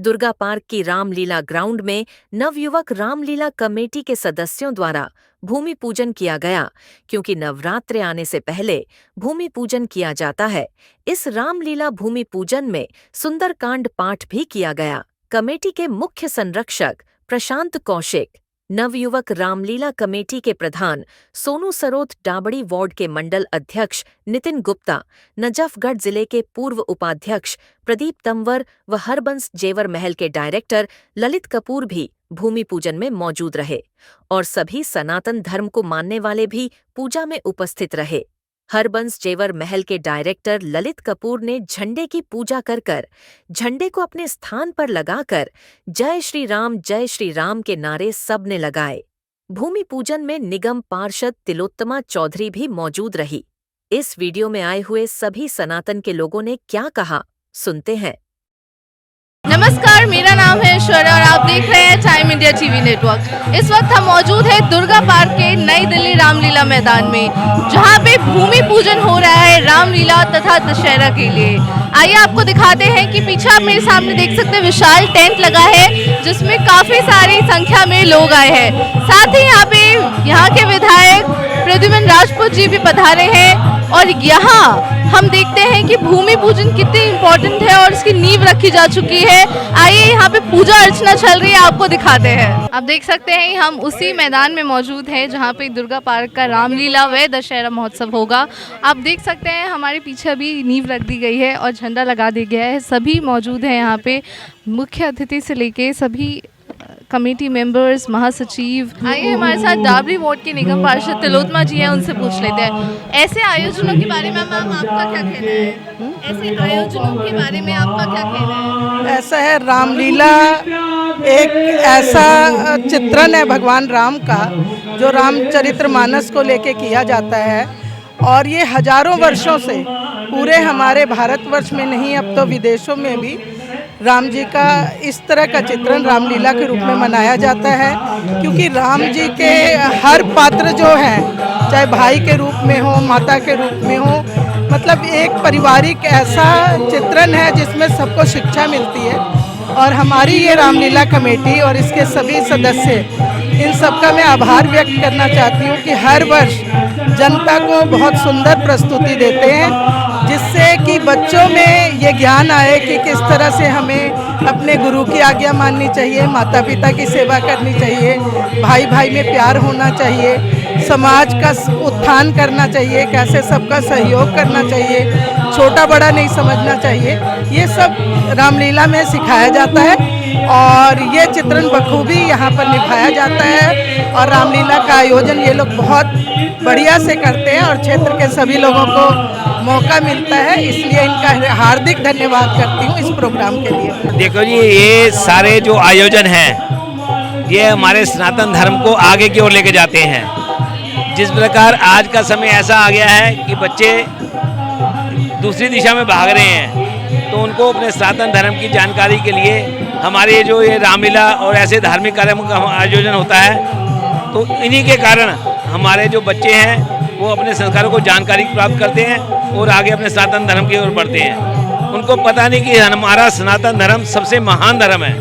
Durga park की Ramlila ground में नवयुवक रामलीला कमेटी के सदस्यों द्वारा भूमि पूजन किया गया। क्योंकि नवरात्रे आने से पहले भूमि पूजन किया जाता है, इस रामलीला भूमि पूजन में सुंदरकांड पाठ भी किया गया। कमेटी के मुख्य संरक्षक प्रशांत कौशिक, नवयुवक रामलीला कमेटी के प्रधान सोनू सरोत, डाबड़ी वार्ड के मंडल अध्यक्ष नितिन गुप्ता, नजफगढ़ जिले के पूर्व उपाध्यक्ष प्रदीप तंवर व हरबंस जेवर महल के डायरेक्टर ललित कपूर भी भूमि पूजन में मौजूद रहे और सभी सनातन धर्म को मानने वाले भी पूजा में उपस्थित रहे। हरबंस जेवर महल के डायरेक्टर ललित कपूर ने झंडे की पूजा कर झंडे को अपने स्थान पर लगाकर जय श्री राम के नारे सबने लगाए। भूमि पूजन में निगम पार्षद तिलोत्तमा चौधरी भी मौजूद रही। इस वीडियो में आए हुए सभी सनातन के लोगों ने क्या कहा, सुनते हैं। नमस्कार, मेरा नाम है ऐश्वर्या और आप देख रहे हैं टाइम इंडिया टीवी नेटवर्क। इस वक्त हम मौजूद हैं दुर्गा पार्क के नई दिल्ली रामलीला मैदान में, जहां पे भूमि पूजन हो रहा है रामलीला तथा दशहरा के लिए। आइए आपको दिखाते हैं कि पीछे आप मेरे सामने देख सकते हैं विशाल टेंट लगा है, जिसमें काफी सारी संख्या में लोग आए हैं। साथ ही यहाँ के विधायक प्रद्युमन राजपूत जी भी पधारे हैं और यहाँ हम देखते हैं कि भूमि पूजन कितनी इम्पोर्टेंट है और इसकी नींव रखी जा चुकी है। आइए यहाँ पे पूजा अर्चना चल रही है, आपको दिखाते हैं। आप देख सकते हैं हम उसी मैदान में मौजूद हैं जहाँ पे दुर्गा पार्क का रामलीला व दशहरा महोत्सव होगा। आप देख सकते हैं हमारे पीछे अभी नींव रख दी गई है और झंडा लगा दिया गया है। सभी मौजूद हैं यहाँ पे, मुख्य अतिथि से लेके सभी कमेटी मेंबर्स, महासचिव। आइए हमारे साथ डाबरी वार्ड के निगम पार्षद तिलोत्तमा जी हैं, उनसे पूछ लेते हैं ऐसे आयोजनों के बारे में। मैम, आपका क्या कहना है? ऐसे आयोजनों के बारे में आपका क्या कहना है? ऐसा है, रामलीला एक ऐसा चित्रण है भगवान राम का जो रामचरितमानस को लेके किया जाता है और ये हजारों वर्षों से पूरे हमारे भारतवर्ष में नहीं, अब तो विदेशों में भी राम जी का इस तरह का चित्रण रामलीला के रूप में मनाया जाता है। क्योंकि राम जी के हर पात्र जो हैं, चाहे भाई के रूप में हो, माता के रूप में हो, मतलब एक पारिवारिक ऐसा चित्रण है जिसमें सबको शिक्षा मिलती है। और हमारी ये रामलीला कमेटी और इसके सभी सदस्य, इन सबका मैं आभार व्यक्त करना चाहती हूँ कि हर वर्ष जनता को बहुत सुंदर प्रस्तुति देते हैं, जिससे कि बच्चों में ये ज्ञान आए कि किस तरह से हमें अपने गुरु की आज्ञा माननी चाहिए, माता पिता की सेवा करनी चाहिए, भाई भाई में प्यार होना चाहिए, समाज का उत्थान करना चाहिए, कैसे सबका सहयोग करना चाहिए, छोटा बड़ा नहीं समझना चाहिए। ये सब रामलीला में सिखाया जाता है और ये चित्रण बखूबी यहाँ पर निभाया जाता है। और रामलीला का आयोजन ये लोग बहुत बढ़िया से करते हैं और क्षेत्र के सभी लोगों को मौका मिलता है, इसलिए इनका हार्दिक धन्यवाद करती हूँ इस प्रोग्राम के लिए। देखो जी, ये सारे जो आयोजन हैं ये हमारे सनातन धर्म को आगे की ओर लेके जाते हैं। जिस प्रकार आज का समय ऐसा आ गया है कि बच्चे दूसरी दिशा में भाग रहे हैं, तो उनको अपने सनातन धर्म की जानकारी के लिए हमारे जो ये रामलीला और ऐसे धार्मिक कार्यक्रमों का आयोजन होता है, तो इन्हीं के कारण हमारे जो बच्चे हैं वो अपने संस्कारों को जानकारी प्राप्त करते हैं और आगे अपने सनातन धर्म की ओर बढ़ते हैं। उनको पता नहीं कि हमारा सनातन धर्म सबसे महान धर्म है,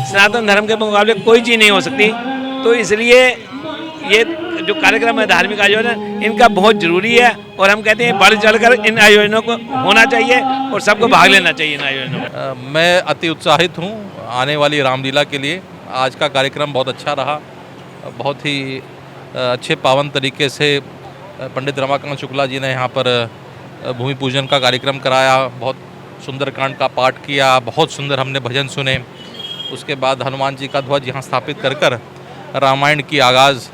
सनातन धर्म के मुकाबले कोई चीज़ नहीं हो सकती। तो इसलिए ये जो कार्यक्रम है धार्मिक आयोजन, इनका बहुत ज़रूरी है और हम कहते हैं बढ़ चढ़कर इन आयोजनों को होना चाहिए और सबको भाग लेना चाहिए इन आयोजनों में। मैं अति उत्साहित हूँ आने वाली रामलीला के लिए। आज का कार्यक्रम बहुत अच्छा रहा, बहुत ही अच्छे पावन तरीके से पंडित रमाकांत शुक्ला जी ने यहाँ पर भूमि पूजन का कार्यक्रम कराया, बहुत सुंदरकांड का पाठ किया, बहुत सुंदर हमने भजन सुने। उसके बाद हनुमान जी का ध्वज यहाँ स्थापित कर रामायण की आगाज़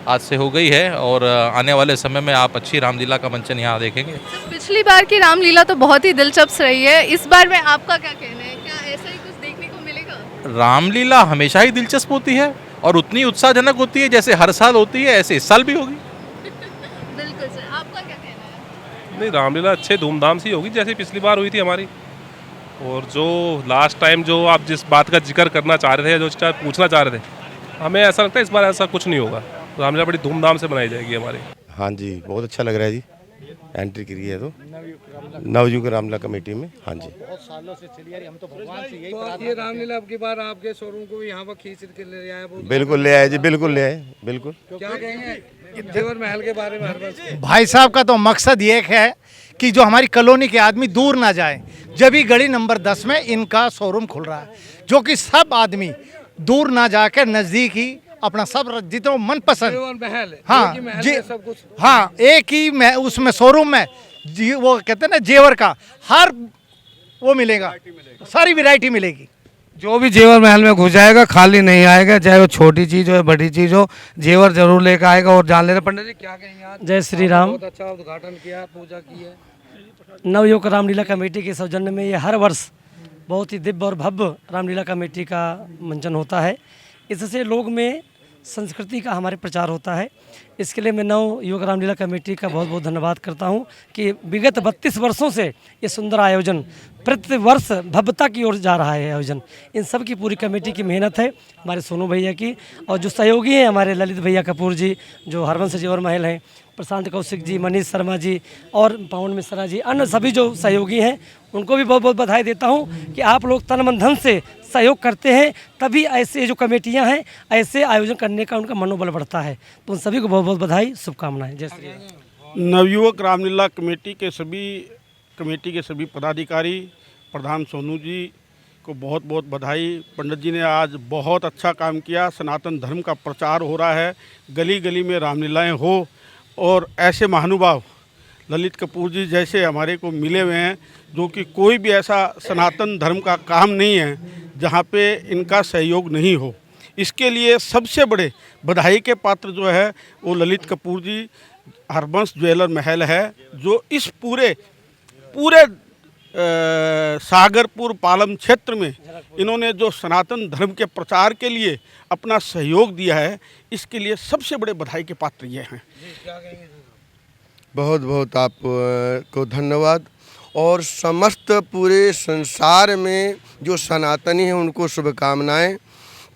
आज से हो गई है और आने वाले समय में आप अच्छी रामलीला का मंचन यहाँ देखेंगे। पिछली बार की रामलीला तो बहुत ही दिलचस्प रही है, इस बार में आपका क्या कहना है? क्या ऐसा ही कुछ देखने को मिलेगा? रामलीला हमेशा ही दिलचस्प होती है और उतनी उत्साहजनक होती है जैसे हर साल होती है, ऐसे इस साल भी होगी। बिल्कुल सर, आपका क्या कहना है? नहीं, रामलीला अच्छे धूमधाम से होगी जैसे पिछली बार हुई थी हमारी। और जो लास्ट टाइम जो आप जिस बात का जिक्र करना चाह रहे थे, जो पूछना चाह रहे थे, हमें ऐसा लगता है इस बार ऐसा कुछ नहीं होगा। रामलीला बड़ी धूमधाम से मनाई जाएगी हमारी। हाँ जी, बहुत अच्छा लग रहा है जी। एंट्री करी है तो नवयुग रामलीला कमेटी में। हाँ जी, बहुत सालों से चली आ रही, हम तो भगवान से यही तो ये रामलीला अब की बार आपके शोरूम को यहाँ पर खींच के ले आया, वो बिल्कुल ले आए जी, बिल्कुल ले आए, बिल्कुल। क्या कहेंगे जेवर महल के बारे में हरबंस? भाई साहब का तो मकसद ये है कि जो हमारी कॉलोनी के आदमी दूर ना जाए। जब ही गली नंबर 10 में इनका शोरूम खुल रहा है, जो कि सब आदमी दूर ना जाकर नजदीक ही अपना सब जितना मनपसंद जेवर महल, हाँ एक ही महल जी, में सब कुछ। हाँ एक ही उसमें शोरूम में जी, वो कहते हैं ना जेवर का हर वो मिलेगा, सारी वैरायटी मिलेगी। जो भी जेवर महल में घुस जाएगा खाली नहीं आएगा, चाहे वो छोटी चीज हो या बड़ी चीज हो, जेवर जरूर लेकर आएगा। और जान लेना पंडित जी क्या कहेंगे आज? जय श्री राम। बहुत अच्छा उद्घाटन किया, पूजा की है। नवयुग रामलीला कमेटी के सौजन्य में ये हर वर्ष बहुत ही दिव्य और भव्य रामलीला कमेटी का मंचन होता है। इससे लोग में संस्कृति का हमारे प्रचार होता है। इसके लिए मैं नवयुग रामलीला कमेटी का बहुत बहुत धन्यवाद करता हूं कि विगत 32 वर्षों से ये सुंदर आयोजन प्रति वर्ष भव्यता की ओर जा रहा है। आयोजन इन सब की पूरी कमेटी की मेहनत है, हमारे सोनू भैया की, और जो सहयोगी हैं हमारे ललित भैया कपूर जी जो हरबंस जेवर महल हैं, प्रशांत कौशिक जी, मनीष शर्मा जी और पवन मिश्रा जी, अन्य सभी जो सहयोगी हैं उनको भी बहुत बहुत बधाई देता हूं कि आप लोग तन मन धन से सहयोग करते हैं, तभी ऐसे जो कमेटियां हैं ऐसे आयोजन करने का उनका मनोबल बढ़ता है। तो उन सभी को बहुत बहुत बधाई, शुभकामनाएं। जय श्री राम। नवयुवक रामलीला कमेटी के सभी पदाधिकारी, प्रधान सोनू जी को बहुत बहुत बधाई। पंडित जी ने आज बहुत अच्छा काम किया, सनातन धर्म का प्रचार हो रहा है, गली गली में रामलीलाएं हो, और ऐसे महानुभाव ललित कपूर जी जैसे हमारे को मिले हुए हैं, जो कि कोई भी ऐसा सनातन धर्म का काम नहीं है जहाँ पे इनका सहयोग नहीं हो। इसके लिए सबसे बड़े बधाई के पात्र जो है वो ललित कपूर जी, हरबंस ज्वेलर महल है, जो इस पूरे सागरपुर पालम क्षेत्र में इन्होंने जो सनातन धर्म के प्रचार के लिए अपना सहयोग दिया है, इसके लिए सबसे बड़े बधाई के पात्र ये हैं। बहुत बहुत आपको धन्यवाद। और समस्त पूरे संसार में जो सनातनी हैं उनको शुभकामनाएं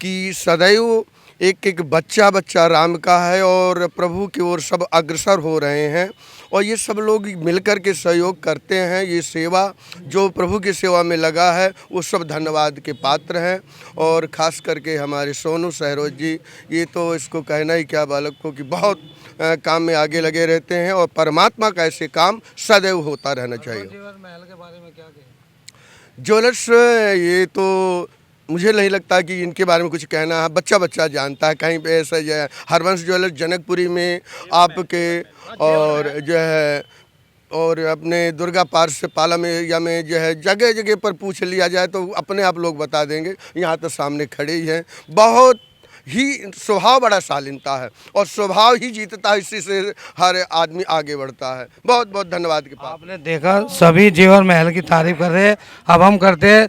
कि सदैव एक एक बच्चा बच्चा राम का है और प्रभु की ओर सब अग्रसर हो रहे हैं, और ये सब लोग मिलकर के सहयोग करते हैं। ये सेवा जो प्रभु की सेवा में लगा है वो सब धन्यवाद के पात्र हैं। और ख़ास करके हमारे सोनू सहरोज जी, ये तो इसको कहना ही क्या बालक को कि बहुत काम में आगे लगे रहते हैं, और परमात्मा का ऐसे काम सदैव होता रहना चाहिए। जेवर महल के बारे में क्या कहें? ज्वेलर्स, ये तो मुझे नहीं लगता कि इनके बारे में कुछ कहना है, बच्चा बच्चा जानता है। कहीं पे ऐसा जो है हरबंस ज्वेलर्स जनकपुरी में आपके, और जो है और अपने दुर्गा पार्क से पालम एरिया में जो है जगह जगह पर पूछ लिया जाए तो अपने आप लोग बता देंगे। यहाँ तो सामने खड़े ही हैं। बहुत ही स्वभाव बड़ा शालीनता है और स्वभाव ही जीतता है, इसी से हर आदमी आगे बढ़ता है। बहुत बहुत धन्यवाद के पास। आपने देखा सभी जेवर महल की तारीफ कर रहे हैं, अब हम करते हैं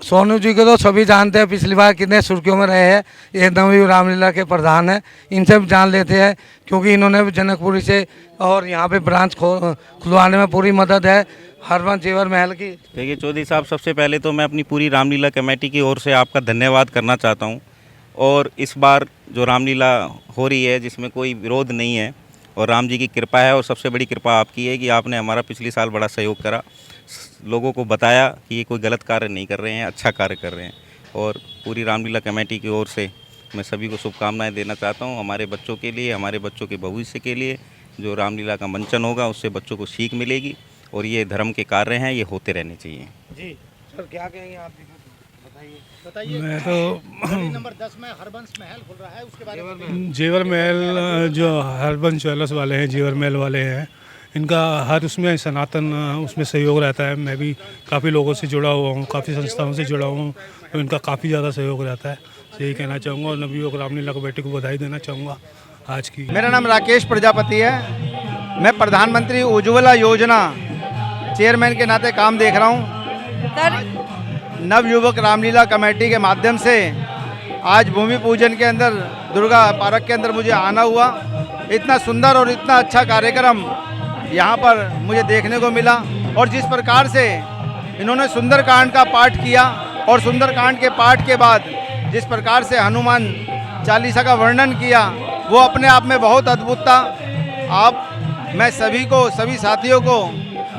सोनू जी को तो सभी जानते हैं, पिछली बार कितने सुर्खियों में रहे हैं। ये नवयुग रामलीला के प्रधान हैं, इनसे भी जान लेते हैं क्योंकि इन्होंने भी जनकपुरी से और यहाँ पे ब्रांच खुलवाने में पूरी मदद है हरबंस जेवर महल की। देखिए चौधरी साहब, सबसे पहले तो मैं अपनी पूरी रामलीला कमेटी की ओर से आपका धन्यवाद करना चाहता हूँ। और इस बार जो रामलीला हो रही है जिसमें कोई विरोध नहीं है और राम जी की कृपा है, और सबसे बड़ी कृपा आपकी है कि आपने हमारा पिछले साल बड़ा सहयोग करा, लोगों को बताया कि ये कोई गलत कार्य नहीं कर रहे हैं, अच्छा कार्य कर रहे हैं। और पूरी रामलीला कमेटी की ओर से मैं सभी को शुभकामनाएं देना चाहता हूं, हमारे बच्चों के लिए, हमारे बच्चों के भविष्य के लिए। जो रामलीला का मंचन होगा उससे बच्चों को सीख मिलेगी, और ये धर्म के कार्य हैं, ये होते रहने चाहिए। जी सर, क्या कहेंगे आप? बताइए। मैं तो नंबर 10 में हरबंस महल खुल रहा है, उसके बारे में। जेवर महल जो हरबंस ज्वेलर्स वाले हैं, जेवर महल वाले हैं, इनका हर उसमें सनातन उसमें सहयोग रहता है। मैं भी काफ़ी लोगों से जुड़ा हुआ हूँ, काफ़ी संस्थाओं से जुड़ा हूँ, तो इनका काफ़ी ज़्यादा सहयोग रहता है। यही कहना चाहूँगा, और नवयुग रामलीला कमेटी को बधाई देना चाहूँगा आज की। मेरा नाम राकेश प्रजापति है, मैं प्रधानमंत्री उज्ज्वला योजना चेयरमैन के नाते काम देख रहा हूँ। नवयुवक रामलीला कमेटी के माध्यम से आज भूमि पूजन के अंदर दुर्गा पार्क के अंदर मुझे आना हुआ। इतना सुंदर और इतना अच्छा कार्यक्रम यहाँ पर मुझे देखने को मिला, और जिस प्रकार से इन्होंने सुंदरकांड का पाठ किया, और सुंदरकांड के पाठ के बाद जिस प्रकार से हनुमान चालीसा का वर्णन किया, वो अपने आप में बहुत अद्भुत था। आप मैं सभी साथियों को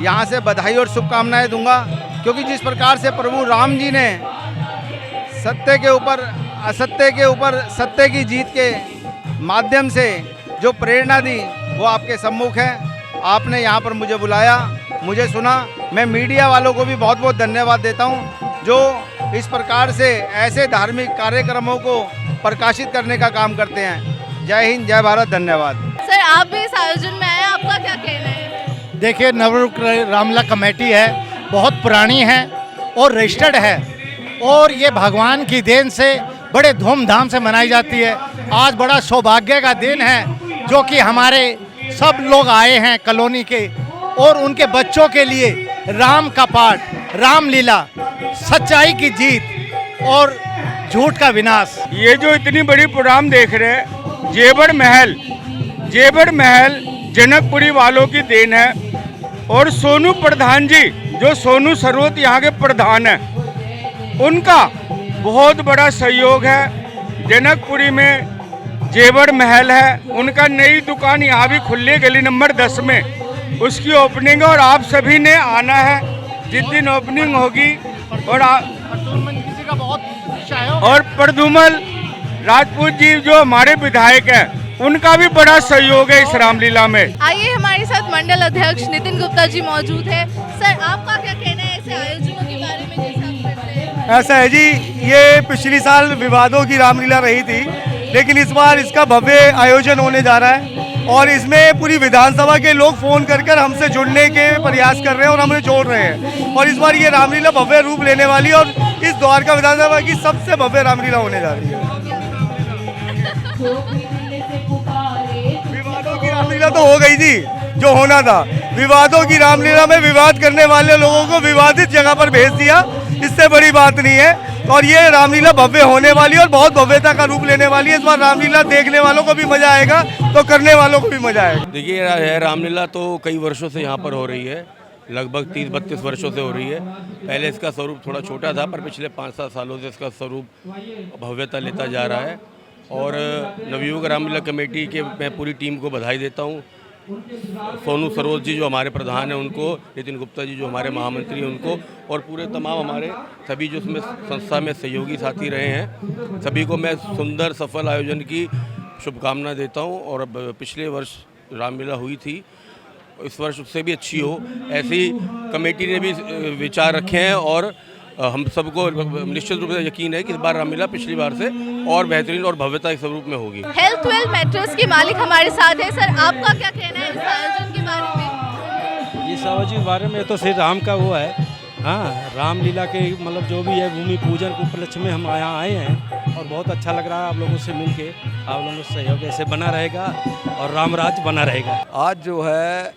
यहाँ से बधाई और शुभकामनाएं दूंगा, क्योंकि जिस प्रकार से प्रभु राम जी ने सत्य के ऊपर असत्य के ऊपर सत्य की जीत के माध्यम से जो प्रेरणा दी वो आपके सम्मुख है। आपने यहाँ पर मुझे बुलाया, मुझे सुना। मैं मीडिया वालों को भी बहुत बहुत धन्यवाद देता हूँ जो इस प्रकार से ऐसे धार्मिक कार्यक्रमों को प्रकाशित करने का काम करते हैं। जय हिंद, जय भारत, धन्यवाद। सर आप भी इस आयोजन में आए, आपका क्या कहना है? देखिए, नवयुवक रामलीला कमेटी है, बहुत पुरानी है और रजिस्टर्ड है, और ये भगवान की देन से बड़े धूमधाम से मनाई जाती है। आज बड़ा सौभाग्य का दिन है जो कि हमारे सब लोग आए हैं कॉलोनी के, और उनके बच्चों के लिए राम का पाठ, रामलीला, सच्चाई की जीत और झूठ का विनाश। ये जो इतनी बड़ी प्रोग्राम देख रहे हैं, जेवर महल जनकपुरी वालों की देन है, और सोनू प्रधान जी जो सोनू सरोत यहाँ के प्रधान हैं, उनका बहुत बड़ा सहयोग है। जनकपुरी में जेवर महल है, उनका नई दुकान यहाँ भी खुले गली नंबर 10 में उसकी ओपनिंग है, और आप सभी ने आना है जिस दिन ओपनिंग होगी। और प्रद्युमन राजपूत जी जो हमारे विधायक हैं, उनका भी बड़ा सहयोग है इस रामलीला में। आइए, हमारे साथ मंडल अध्यक्ष नितिन गुप्ता जी मौजूद है। सर आपका क्या कहना है ऐसे आयोजनों के बारे में जैसे आप करते हैं? ऐसा है जी, ये पिछली साल विवादों की रामलीला रही थी, लेकिन इस बार इसका भव्य आयोजन होने जा रहा है, और इसमें पूरी विधानसभा के लोग फ़ोन कर हमसे जुड़ने के प्रयास कर रहे हैं और हमें जोड़ रहे हैं। और इस बार ये रामलीला भव्य रूप लेने वाली है, और इस द्वारका विधानसभा की सबसे भव्य रामलीला होने जा रही है। विवादों की रामलीला तो हो गई थी जो होना था। विवादों की रामलीला में विवाद करने वाले लोगों को विवादित जगह पर भेज दिया, इससे बड़ी बात नहीं है। और ये रामलीला भव्य होने वाली है और बहुत भव्यता का रूप लेने वाली है। इस बार रामलीला देखने वालों को भी मजा आएगा तो करने वालों को भी मजा आएगा। देखिए, रामलीला तो कई वर्षों से यहाँ पर हो रही है, लगभग 30-32 वर्षों से हो रही है। पहले इसका स्वरूप थोड़ा छोटा था, पर पिछले 5-7 सालों से इसका स्वरूप भव्यता लेता जा रहा है। और नवयुवक रामलीला कमेटी के मैं पूरी टीम को बधाई देता हूँ। सोनू सरोज जी जो हमारे प्रधान हैं उनको, नितिन गुप्ता जी जो हमारे महामंत्री हैं उनको, और पूरे तमाम हमारे सभी जो उसमें संस्था में सहयोगी साथी रहे हैं, सभी को मैं सुंदर सफल आयोजन की शुभकामना देता हूं। और अब पिछले वर्ष रामलीला हुई थी, इस वर्ष उससे भी अच्छी हो, ऐसी कमेटी ने भी विचार रखे हैं, और हम सबको निश्चित रूप से यकीन है कि इस बार रामलीला पिछली बार से और बेहतरीन और भव्यता के स्वरूप में होगी। हेल्थ वेल मैटर्स के मालिक हमारे साथ है। सर आपका क्या कहना है इस आयोजन के बारे में? इस आयोजन के बारे में तो श्री राम का वो है, हाँ, रामलीला के मतलब जो भी है भूमि पूजन के उपलक्ष्य में हम यहाँ आए हैं, और बहुत अच्छा लग रहा है आप लोगों से मिलके। आप लोगों का सहयोग ऐसे बना रहेगा और राम राज बना रहेगा। आज जो है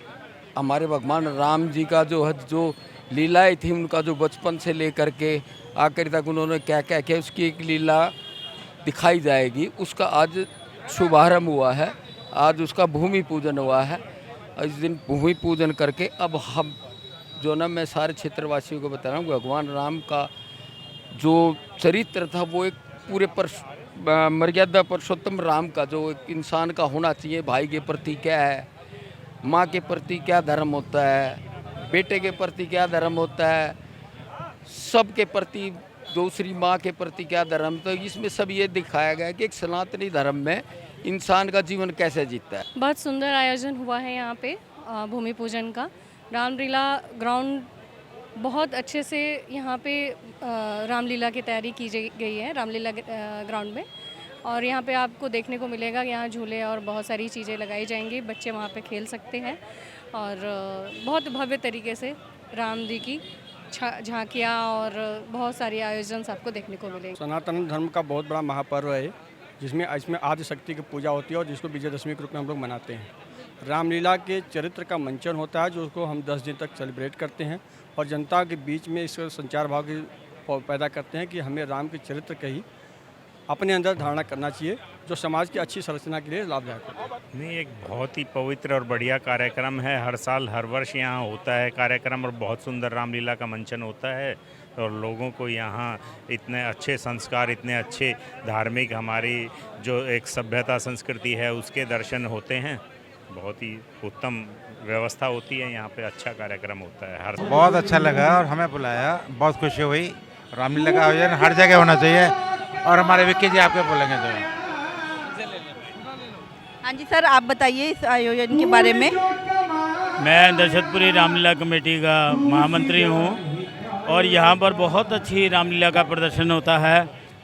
हमारे भगवान राम जी का जो लीलाएं थी, उनका जो बचपन से लेकर के आखिर तक उन्होंने क्या क्या किया, उसकी एक लीला दिखाई जाएगी। उसका आज शुभारंभ हुआ है, आज उसका भूमि पूजन हुआ है। इस दिन भूमि पूजन करके अब हम जो ना, मैं सारे क्षेत्रवासियों को बता रहा हूँ, भगवान राम का जो चरित्र था वो एक पूरे मर्यादा पुरुषोत्तम राम का जो एक इंसान का होना चाहिए, भाई के प्रति क्या है, माँ के प्रति क्या धर्म होता है, बेटे के प्रति क्या धर्म होता है, सबके प्रति दूसरी माँ के प्रति क्या धर्म, तो इसमें सब ये दिखाया गया है कि एक सनातनी धर्म में इंसान का जीवन कैसे जीता है। बहुत सुंदर आयोजन हुआ है यहाँ पे भूमि पूजन का। रामलीला ग्राउंड बहुत अच्छे से यहाँ पे रामलीला की तैयारी की गई है रामलीला ग्राउंड में, और यहाँ पे आपको देखने को मिलेगा, यहाँ झूले और बहुत सारी चीज़ें लगाई जाएंगी, बच्चे वहाँ पे खेल सकते हैं, और बहुत भव्य तरीके से राम जी की झांकियाँ और बहुत सारे आयोजन आपको देखने को मिलेंगे। सनातन धर्म का बहुत बड़ा महापर्व है, जिसमें आदि शक्ति की पूजा होती है और जिसको विजयदशमी के रूप में हम लोग मनाते हैं। रामलीला के चरित्र का मंचन होता है, जो उसको हम 10 दिन तक सेलिब्रेट करते हैं और जनता के बीच में इस संचार भाव की पैदा करते हैं कि हमें राम के चरित्र का ही अपने अंदर धारणा करना चाहिए, जो समाज की अच्छी संरचना के लिए लाभदायक है। नहीं, एक बहुत ही पवित्र और बढ़िया कार्यक्रम है। हर साल हर वर्ष यहाँ होता है कार्यक्रम, और बहुत सुंदर रामलीला का मंचन होता है, और लोगों को यहाँ इतने अच्छे संस्कार, इतने अच्छे धार्मिक हमारी जो एक सभ्यता संस्कृति है उसके दर्शन होते हैं। बहुत ही उत्तम व्यवस्था होती है यहाँ पे, अच्छा कार्यक्रम होता है हर बहुत अच्छा लगा और हमें बुलाया, बहुत खुशी हुई। रामलीला का आयोजन हर जगह होना चाहिए और हमारे विक्की जी आपके बोलेंगे तो। हाँ जी सर, आप बताइए इस आयोजन के बारे में। मैं दशरथपुरी रामलीला कमेटी का महामंत्री हूँ और यहाँ पर बहुत अच्छी रामलीला का प्रदर्शन होता है,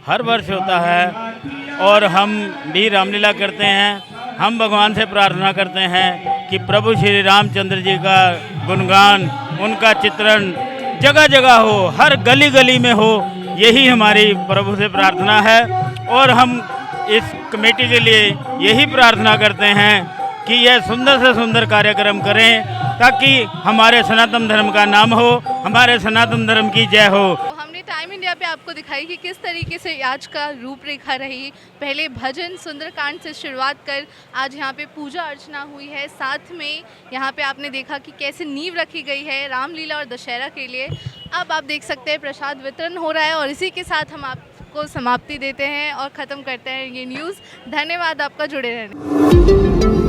हर वर्ष होता है और हम भी रामलीला करते हैं। हम भगवान से प्रार्थना करते हैं कि प्रभु श्री रामचंद्र जी का गुणगान, उनका चित्रण जगह जगह हो, हर गली गली में हो, यही हमारी प्रभु से प्रार्थना है। और हम इस कमेटी के लिए यही प्रार्थना करते हैं कि यह सुंदर से सुंदर कार्यक्रम करें ताकि हमारे सनातन धर्म का नाम हो, हमारे सनातन धर्म की जय हो। हमने टाइम इंडिया पे आपको दिखाई कि किस तरीके से आज का रूपरेखा रही। पहले भजन सुंदरकांड से शुरुआत कर आज यहाँ पे पूजा अर्चना हुई है, साथ में यहाँ पे आपने देखा कि कैसे नींव रखी गई है रामलीला और दशहरा के लिए। अब आप देख सकते हैं प्रसाद वितरण हो रहा है और इसी के साथ हम आपको समाप्ति देते हैं और ख़त्म करते हैं ये न्यूज़। धन्यवाद आपका जुड़े रहने।